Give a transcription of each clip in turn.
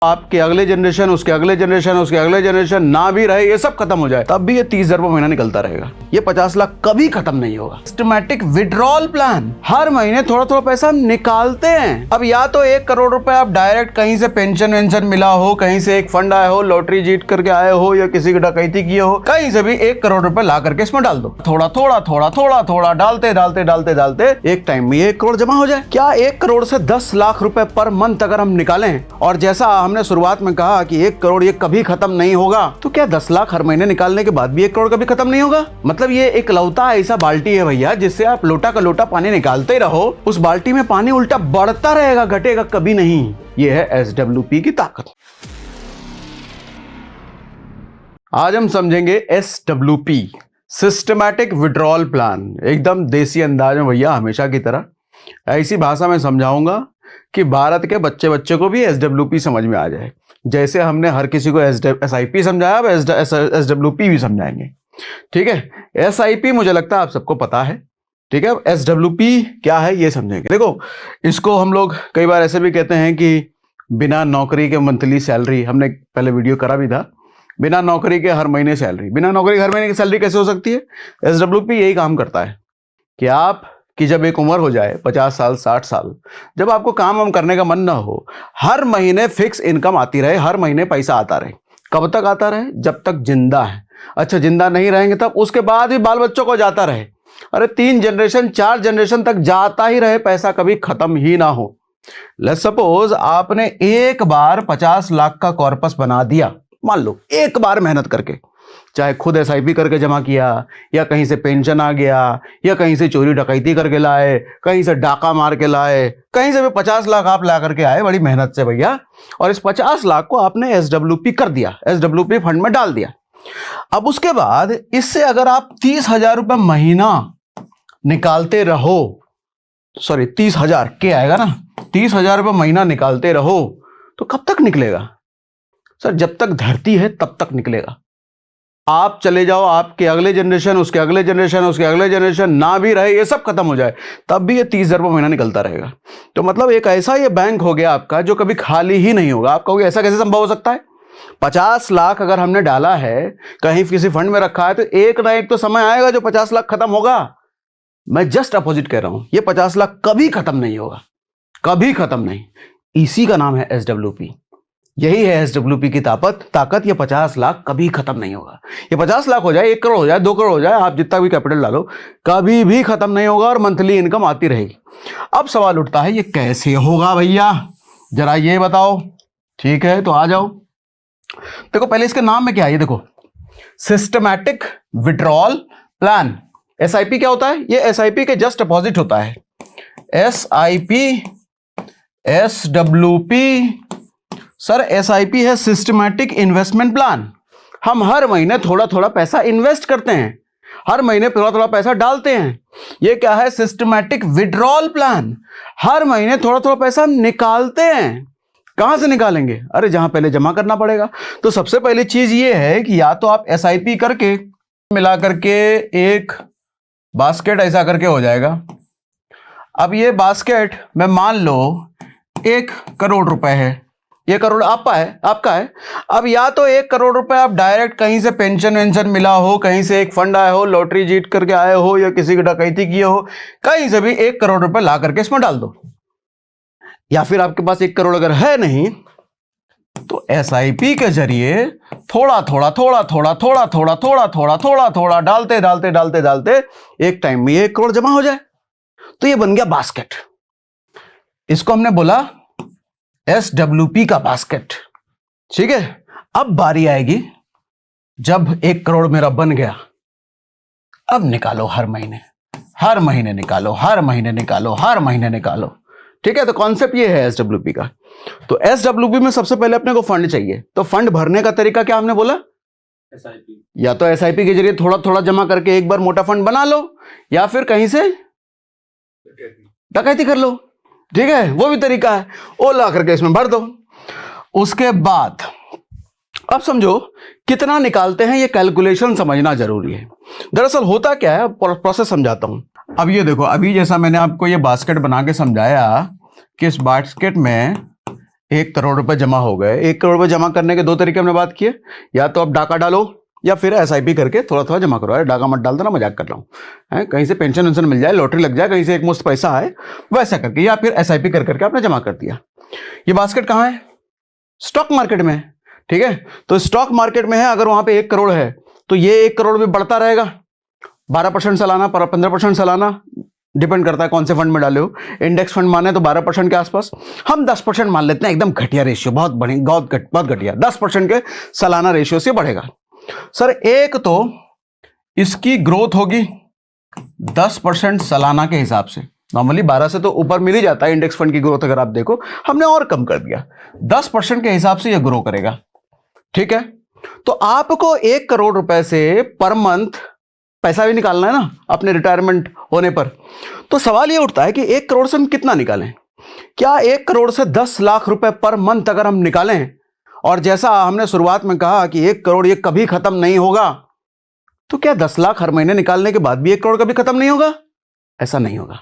आपके अगले जनरेशन, उसके अगले जनरेशन, उसके अगले जनरेशन ना भी रहे, ये सब खत्म हो जाए, तब भी ये 30,000 रुपये महीना निकलता रहेगा। ये 50 लाख कभी खत्म नहीं होगा। सिस्टमैटिक विड्रॉल प्लान, हर महीने थोड़ा थोड़ा पैसा हम निकालते हैं। अब या तो 1 करोड़ रुपए आप डायरेक्ट कहीं से पेंशन वेंशन मिला हो, कहीं से एक फंड आया हो, लॉटरी जीत करके आए हो, या किसी की डकैती किए हो, कहीं से भी 1 करोड़ रुपए ला करके इसमें डाल दो। थोड़ा थोड़ा थोड़ा थोड़ा थोड़ा डालते डालते डालते डालते एक टाइम में 1 करोड़ जमा हो जाए। क्या 1 करोड़ से 10 लाख रुपए पर मंथ अगर हम निकालें, और जैसा हमने शुरुआत में कहा कि 1 करोड़ ये कभी खत्म नहीं होगा, तो क्या 10 लाख हर महीने निकालने के बाद भी 1 करोड़ कभी खत्म नहीं होगा? मतलब ये एक लौता ऐसा बाल्टी है भैया, जिससे आप लोटा का लोटा पानी निकालते रहो, उस बाल्टी में पानी उल्टा बढ़ता रहेगा, घटेगा कभी नहीं। ये है SWP की ताकत। आज हम समझेंगे SWP, सिस्टमैटिक विड्रॉल प्लान, एकदम देसी अंदाज में भैया, हमेशा की तरह ऐसी भाषा में समझाऊंगा कि भारत के बच्चे बच्चे को भी SWP समझ में आ जाए। जैसे हमने हर किसी को SIP समझाया, अब SWP भी समझाएंगे। ठीक है, SIP मुझे लगता है आप सबको पता है। ठीक है, अब SWP क्या है ये समझेंगे। देखो, इसको हम लोग कई बार ऐसे भी कहते हैं कि बिना नौकरी के मंथली सैलरी, हमने पहले वीडियो करा भी था, बिना नौकरी के हर महीने सैलरी। बिना नौकरी के हर महीने की सैलरी कैसे हो सकती है? SWP यही काम करता है कि आप कि जब एक उम्र हो जाए 50 साल 60 साल, जब आपको काम वाम करने का मन ना हो, हर महीने फिक्स इनकम आती रहे, हर महीने पैसा आता रहे। कब तक आता रहे? जब तक जिंदा है। अच्छा, जिंदा नहीं रहेंगे तब? उसके बाद भी बाल बच्चों को जाता रहे। अरे 3 जनरेशन 4 जनरेशन तक जाता ही रहे, पैसा कभी खत्म ही ना हो। लेट्स सपोज आपने एक बार 50 लाख का कॉर्पस बना दिया, मान लो एक बार मेहनत करके, चाहे खुद SIP करके जमा किया, या कहीं से पेंशन आ गया, या कहीं से चोरी डकैती करके लाए, कहीं से डाका मार के लाए, कहीं से भी 50 लाख आप ला करके आए बड़ी मेहनत से भैया, और इस 50 लाख को आपने SWP कर दिया, SWP फंड में डाल दिया। अब उसके बाद इससे अगर आप 30,000 रुपये महीना निकालते रहो, सॉरी 30,000 के आएगा ना, 30,000 रुपये महीना निकालते रहो, तो कब तक निकलेगा सर? जब तक धरती है तब तक निकलेगा। आप चले जाओ, आपके अगले जनरेशन, उसके अगले जनरेशन, उसके अगले जनरेशन ना भी रहे, ये सब खत्म हो जाए, तब भी ये 30,000 रुपये महीना निकलता रहेगा। तो मतलब एक ऐसा ये बैंक हो गया आपका जो कभी खाली ही नहीं होगा। आप कहोगे ऐसा कैसे संभव हो सकता है? 50 लाख अगर हमने डाला है, कहीं किसी फंड में रखा है, तो एक ना एक तो समय आएगा जो 50 लाख खत्म होगा। मैं जस्ट अपोजिट कह रहा हूं, ये 50 लाख कभी खत्म नहीं होगा, कभी खत्म नहीं। इसी का नाम है SWP। यही है SWP की ताकत। ये 50 लाख कभी खत्म नहीं होगा। ये 50 लाख हो जाए, 1 करोड़ हो जाए, 2 करोड़ हो जाए, आप जितना भी कैपिटल डालो, कभी भी खत्म नहीं होगा, और मंथली इनकम आती रहेगी। अब सवाल उठता है, ये कैसे होगा भैया, जरा ये बताओ। ठीक है, तो आ जाओ। देखो, पहले इसके नाम में क्या है, ये देखो, सिस्टमैटिक विड्रॉल प्लान। SIP क्या होता है? ये SIP के जस्ट अपोजिट होता है। SIP, SWP, सर SIP है सिस्टमैटिक इन्वेस्टमेंट प्लान। हम हर महीने थोड़ा थोड़ा पैसा इन्वेस्ट करते हैं, हर महीने थोड़ा थोड़ा पैसा डालते हैं। ये क्या है? Systematic withdrawal plan. हर महीने थोड़ा थोड़ा पैसा हम निकालते हैं। कहां से निकालेंगे? अरे जहां पहले जमा करना पड़ेगा। तो सबसे पहली चीज ये है कि या तो आप SIP करके मिला करके एक बास्केट ऐसा करके हो जाएगा। अब ये बास्केट में मान लो 1 करोड़ रुपए है, ये करोड़ आपका है। अब या तो 1 करोड़ रुपए आप डायरेक्ट कहीं से पेंशन वेंशन मिला हो, कहीं से एक फंड आया हो, लॉटरी जीत करके आए हो, या किसी की डकैती किए हो, कहीं से भी 1 करोड़ रुपए ला करके इसमें डाल दो। या फिर आपके पास 1 करोड़ अगर है नहीं, तो SIP के जरिए थोड़ा थोड़ा थोड़ा थोड़ा थोड़ा थोड़ा थोड़ा थोड़ा थोड़ा थोड़ा डालते डालते डालते डालते एक टाइम में 1 करोड़ जमा हो जाए। तो ये बन गया बास्केट। इसको हमने बोला SWP का बास्केट। ठीक है, अब बारी आएगी जब 1 करोड़ मेरा बन गया, अब निकालो हर महीने निकालो, हर महीने निकालो, हर महीने निकालो। ठीक है, तो कॉन्सेप्ट ये है SWP का। तो SWP में सबसे पहले अपने को फंड चाहिए। तो फंड भरने का तरीका क्या हमने बोला? SIP। या तो SIP के जरिए थोड़ा थोड़ा जमा करके एक बार मोटा फंड बना लो, या फिर कहीं से डकैती कर लो। ठीक है, वो भी तरीका है, वो ला करके इसमें भर दो। उसके बाद अब समझो कितना निकालते हैं, ये कैलकुलेशन समझना जरूरी है। दरअसल होता क्या है, प्रोसेस समझाता हूं। अब ये देखो, अभी जैसा मैंने आपको ये बास्केट बना के समझाया कि इस बास्केट में 1 करोड़ रुपए जमा हो गए। 1 करोड़ रुपए जमा करने के दो तरीके हमने बात किए, या तो आप डाका डालो या फिर एसआईपी करके थोड़ा थोड़ा जमा करो। अरे डाका मत डाल देना, मजाक कर रहा हूँ, कहीं से पेंशन वेंशन मिल जाए, लॉटरी लग जाए, कहीं से एक मुश्त पैसा आए, वैसा करके, या फिर एसआईपी कर करके आपने जमा कर दिया। ये बास्केट कहाँ है? स्टॉक मार्केट में है, ठीक है। तो स्टॉक मार्केट में है, अगर वहां पे 1 करोड़ है तो ये 1 करोड़ भी बढ़ता रहेगा 12% सालाना, 15% सालाना, डिपेंड करता है कौन से फंड में डाले हो। इंडेक्स फंड माने तो 12% के आसपास, हम 10% मान लेते हैं, एकदम घटिया रेशियो, बहुत बहुत घटिया, 10% के सालाना रेशियो से बढ़ेगा। सर एक तो इसकी ग्रोथ होगी 10% सालाना के हिसाब से, नॉर्मली 12 से तो ऊपर मिल ही जाता है इंडेक्स फंड की ग्रोथ, अगर आप देखो हमने और कम कर दिया, 10% के हिसाब से यह ग्रो करेगा, ठीक है। तो आपको 1 करोड़ रुपए से पर मंथ पैसा भी निकालना है ना अपने रिटायरमेंट होने पर। तो सवाल ये उठता है कि 1 करोड़ से हम कितना निकालें? क्या 1 करोड़ से 10 लाख रुपए पर मंथ अगर हम निकालें, और जैसा हमने शुरुआत में कहा कि 1 करोड़ ये कभी खत्म नहीं होगा, तो क्या 10 लाख हर महीने निकालने के बाद भी 1 करोड़ कभी खत्म नहीं होगा? ऐसा नहीं होगा।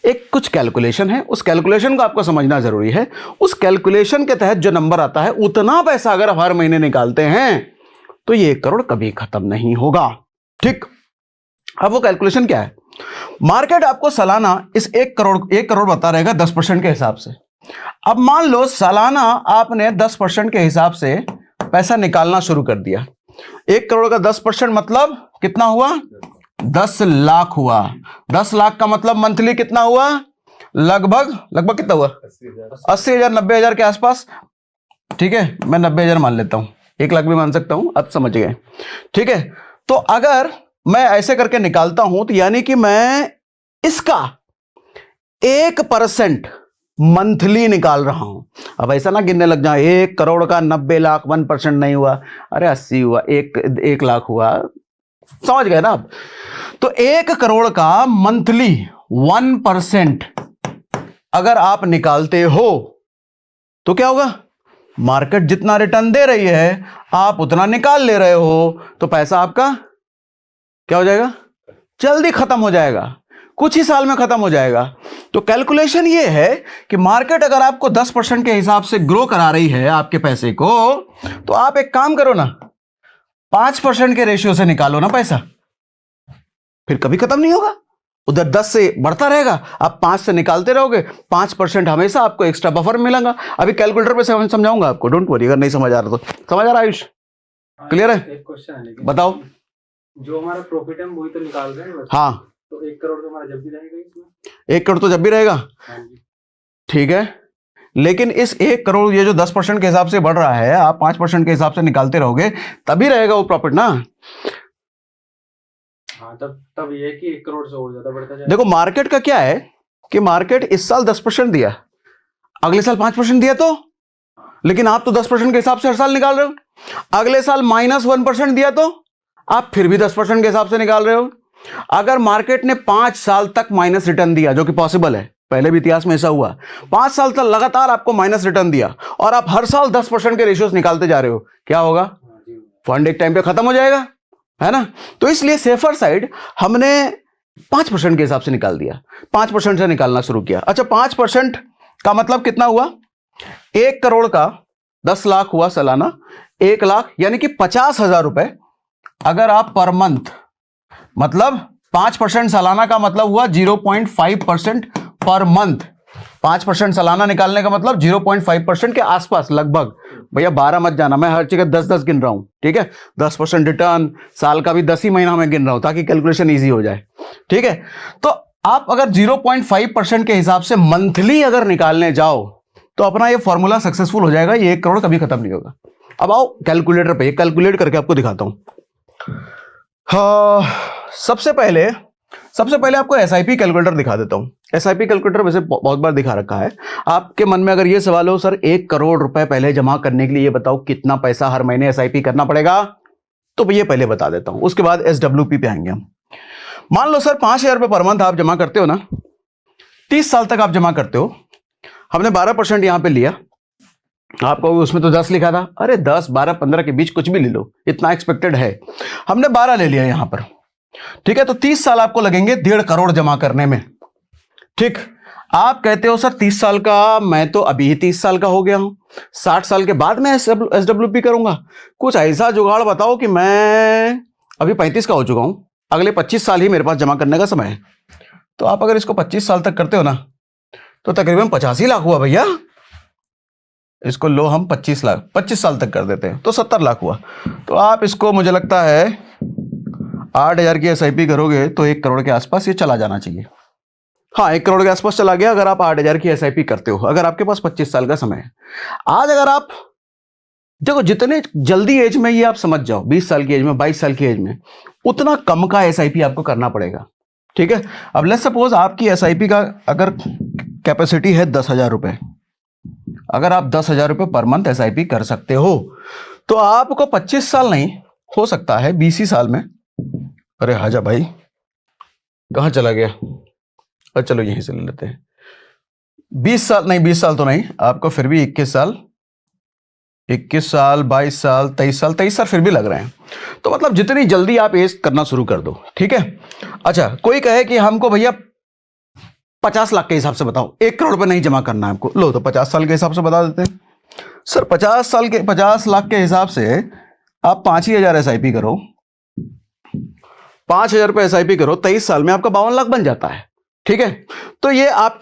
एक कुछ कैलकुलेशन है, उस कैलकुलेशन को आपको समझना जरूरी है। उस कैलकुलेशन के तहत जो नंबर आता है, उतना पैसा अगर आप हर महीने निकालते हैं तो ये 1 करोड़ कभी खत्म नहीं होगा, ठीक। अब वो कैलकुलेशन क्या है? मार्केट आपको सालाना इस 1 करोड़ बता रहेगा 10% के हिसाब से। अब मान लो सालाना आपने 10% के हिसाब से पैसा निकालना शुरू कर दिया। 1 करोड़ का 10% मतलब कितना हुआ? 10 लाख हुआ। 10 लाख का मतलब मंथली कितना हुआ? लगभग कितना हुआ? 80,000 90,000 के आसपास, ठीक है। मैं 90,000 मान लेता हूं, 1 लाख भी मान सकता हूं, अब समझ गए, ठीक है। तो अगर मैं ऐसे करके निकालता हूं तो यानी कि मैं इसका 1% मंथली निकाल रहा हूं। अब ऐसा ना गिनने लग जाए 1 करोड़ का 90 लाख 1% नहीं हुआ, अरे 80 हुआ, 1 लाख हुआ, समझ गए ना आप? तो 1 करोड़ का मंथली 1% अगर आप निकालते हो तो क्या होगा? मार्केट जितना रिटर्न दे रही है आप उतना निकाल ले रहे हो, तो पैसा आपका क्या हो जाएगा? जल्दी खत्म हो जाएगा, कुछ ही साल में खत्म हो जाएगा। तो कैलकुलेशन ये है कि मार्केट अगर आपको 10% के हिसाब से ग्रो करा रही है आपके पैसे को, तो आप एक काम करो ना, 5% के रेशियो से निकालो ना पैसा, फिर कभी खत्म नहीं होगा। उधर 10 से बढ़ता रहेगा, आप 5 से निकालते रहोगे, 5% हमेशा आपको एक्स्ट्रा बफर मिलेगा। अभी कैलकुलेटर पे समझाऊंगा आपको, डोंट वरी, अगर नहीं समझ आ रहा तो। समझ आ रहा है आयुष? क्लियर है? एक क्वेश्चन है, लेकिन बताओ। जो हमारा प्रॉफिट है वही तो निकाल रहे हैं। हाँ, तो 1 करोड़ तो हमारा जब भी रहेगा इसमें। 1 करोड़ तो जब भी रहेगा, ठीक है। लेकिन इस 1 करोड़ ये जो 10% के हिसाब से बढ़ रहा है, आप 5% के हिसाब से निकालते रहोगे, तभी रहेगा वो प्रॉफिट ना। हाँ, तब ये कि 1 करोड़ से और ज्यादा बढ़ता जाएगा। देखो मार्केट का क्या है कि मार्केट इस साल 10% दिया, अगले साल 5% दिया, तो लेकिन आप तो 10% के हिसाब से हर साल निकाल रहे हो। अगले साल -1% दिया तो आप फिर भी 10% के हिसाब से निकाल रहे हो। अगर मार्केट ने 5 साल तक माइनस रिटर्न दिया, जो कि पॉसिबल है, पहले भी इतिहास में ऐसा हुआ, 5 साल तक लगातार आपको माइनस रिटर्न दिया और आप हर साल 10% के रेशियोज निकालते जा रहे हो, क्या होगा? फंड एक टाइम पे खत्म हो जाएगा, है ना। तो इसलिए सेफर साइड हमने 5% के हिसाब से निकाल दिया, 5% से निकालना शुरू किया। अच्छा, 5% का मतलब कितना हुआ? 1 करोड़ का 10 लाख हुआ सालाना, 1 लाख यानी कि 50,000 रुपए अगर आप पर मंथ, मतलब 5% सालाना का मतलब हुआ 0.5% पर मंथ। 5% सालाना निकालने का मतलब 0.5% के आसपास लगभग। भैया 12 मत जाना, मैं हर जगह 10-10 गिन रहा हूं, ठीक है। 10% रिटर्न, साल का भी 10 ही महीना में गिन रहा हूं ताकि कैलकुलेशन इजी हो जाए, ठीक है। तो आप अगर 0.5% के हिसाब से मंथली अगर निकालने जाओ तो अपना ये फॉर्मूला सक्सेसफुल हो जाएगा, ये 1 करोड़ कभी खत्म नहीं होगा। अब आओ कैलकुलेटर पे, कैलकुलेट करके आपको दिखाता हूं। सबसे पहले आपको एसआईपी कैलकुलेटर दिखा देता हूं। एसआईपी कैलकुलेटर वैसे बहुत बार दिखा रखा है। आपके मन में अगर ये सवाल हो, सर 1 करोड़ रुपए पहले जमा करने के लिए ये बताओ कितना पैसा हर महीने एसआईपी करना पड़ेगा, तो ये पहले बता देता हूं, उसके बाद एसडब्ल्यूपी पे आएंगे हम। मान लो सर 5,000 रुपए पर मंथ आप जमा करते हो ना, 30 साल तक आप जमा करते हो। हमने 12% यहां पे लिया, आपको उसमें तो 10 लिखा था, अरे 10, 12, 15 के बीच कुछ भी ले लो, इतना एक्सपेक्टेड है, हमने 12 ले लिया यहां पर, ठीक है। तो 30 साल आपको लगेंगे 1.5 करोड़ जमा करने में, ठीक। आप कहते हो सर 30 साल का, मैं तो अभी ही 30 साल का हो गया हूं, 60 साल के बाद मैं SWP करूंगा। कुछ ऐसा जुगाड़ बताओ कि मैं अभी 35 का हो चुका हूं, अगले 25 साल ही मेरे पास जमा करने का समय है। तो आप अगर इसको 25 साल तक करते हो ना, तो तकरीबन 85 लाख हुआ भैया। इसको लो हम 25 लाख 25 साल तक कर देते हैं तो 70 लाख हुआ। तो आप इसको, मुझे लगता है 8,000 की SIP करोगे तो 1 करोड़ के आसपास ये चला जाना चाहिए। हाँ, 1 करोड़ के आसपास चला गया अगर आप 8,000 की SIP करते हो, अगर आपके पास 25 साल का समय है। आज अगर आप देखो, जितने जल्दी एज में ये आप समझ जाओ, 20 साल की एज में, 22 साल की एज में, उतना कम का SIP आपको करना पड़ेगा। ठीक है, अब लेट्स सपोज आपकी SIP का अगर कैपेसिटी है 10,000 रुपए, अगर आप 10,000 रुपए पर मंथ SIP कर सकते हो तो आपको 25 साल नहीं, हो सकता है 20 ही साल में। अरे हाजा भाई कहाँ चला गया? चलो यहीं से ले लेते हैं। 20 साल नहीं, 20 साल तो नहीं, आपको फिर भी 21 साल, 22 साल, 23 साल, 23 साल फिर भी लग रहे हैं। तो मतलब जितनी जल्दी आप एज करना शुरू कर दो। ठीक है, अच्छा कोई कहे कि हमको भैया 50 लाख के हिसाब से बताओ, 1 करोड़ रुपए नहीं जमा करना है आपको, लो तो 50 साल के हिसाब से बता देते हैं। सर 50 लाख के हिसाब से आप 5,000 SIP करो, 5,000 रुपए SIP करो, 23 साल में आपका 52 लाख बन जाता है। ठीक है, तो ये आप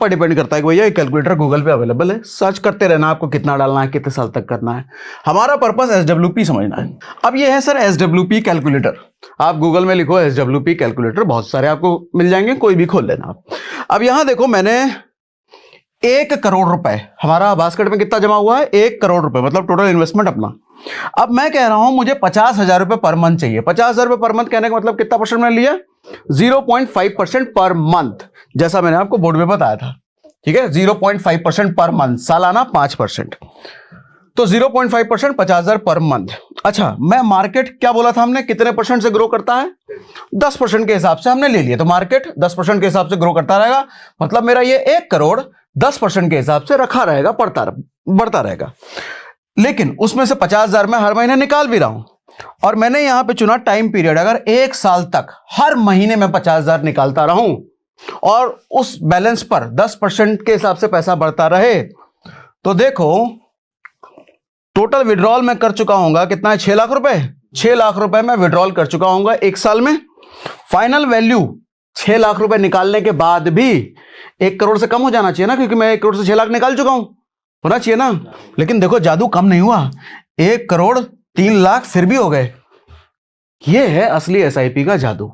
पर डिपेंड करता है कि भैया कैलकुलेटर गूगल पे अवेलेबल है, सर्च करते रहना आपको कितना डालना है, कितने साल तक करना है। हमारा पर्पस SWP समझना है। अब ये है सर SWP कैलकुलेटर, आप गूगल में लिखो SWP कैलकुलेटर, बहुत सारे आपको मिल जाएंगे, कोई भी खोल लेना आप। अब यहां देखो, मैंने 1 करोड़ रुपए, हमारा बास्केट में कितना जमा हुआ है? 1 करोड़ रुपए, मतलब टोटल इन्वेस्टमेंट अपना। अब मैं कह रहा हूं मुझे 50,000 रुपए पर मंथ चाहिए। 50,000 रुपए पर मंथ कहने का मतलब कितना परसेंट मैंने लिया? 0.5% पर मंथ, जैसा मैंने आपको बोर्ड में बताया था। ठीक है, 0.5% पर मंथ, सालाना 5%, तो 0.5% 50,000 पर मंथ। अच्छा, मैं मार्केट क्या बोला था हमने, कितने परसेंट से ग्रो करता है? 10% के हिसाब से हमने ले लिया, तो मार्केट 10% के हिसाब से ग्रो करता रहेगा, मतलब मेरा ये 1 करोड़ 10% के हिसाब से रखा रहेगा, बढ़ता रहेगा। लेकिन उसमें से 50,000 मैं हर महीने निकाल भी रहा हूं, और मैंने यहां पे चुना टाइम पीरियड, अगर 1 साल तक हर महीने में 50,000 निकालता रहूं और उस बैलेंस पर 10% के हिसाब से पैसा बढ़ता रहे, तो देखो टोटल विड्रॉल मैं कर चुका हूंगा कितना है? 6 लाख रुपए। 6 लाख रुपए मैं विड्रॉल कर चुका हूंगा 1 साल में। फाइनल वैल्यू 6 लाख रुपए निकालने के बाद भी 1 करोड़ से कम हो जाना चाहिए ना, क्योंकि मैं 1 करोड़ से 6 लाख निकाल चुका हूं, होना चाहिए ना। लेकिन देखो जादू कम नहीं हुआ, 1 करोड़ 3 लाख फिर भी हो गए। ये है असली SIP का जादू।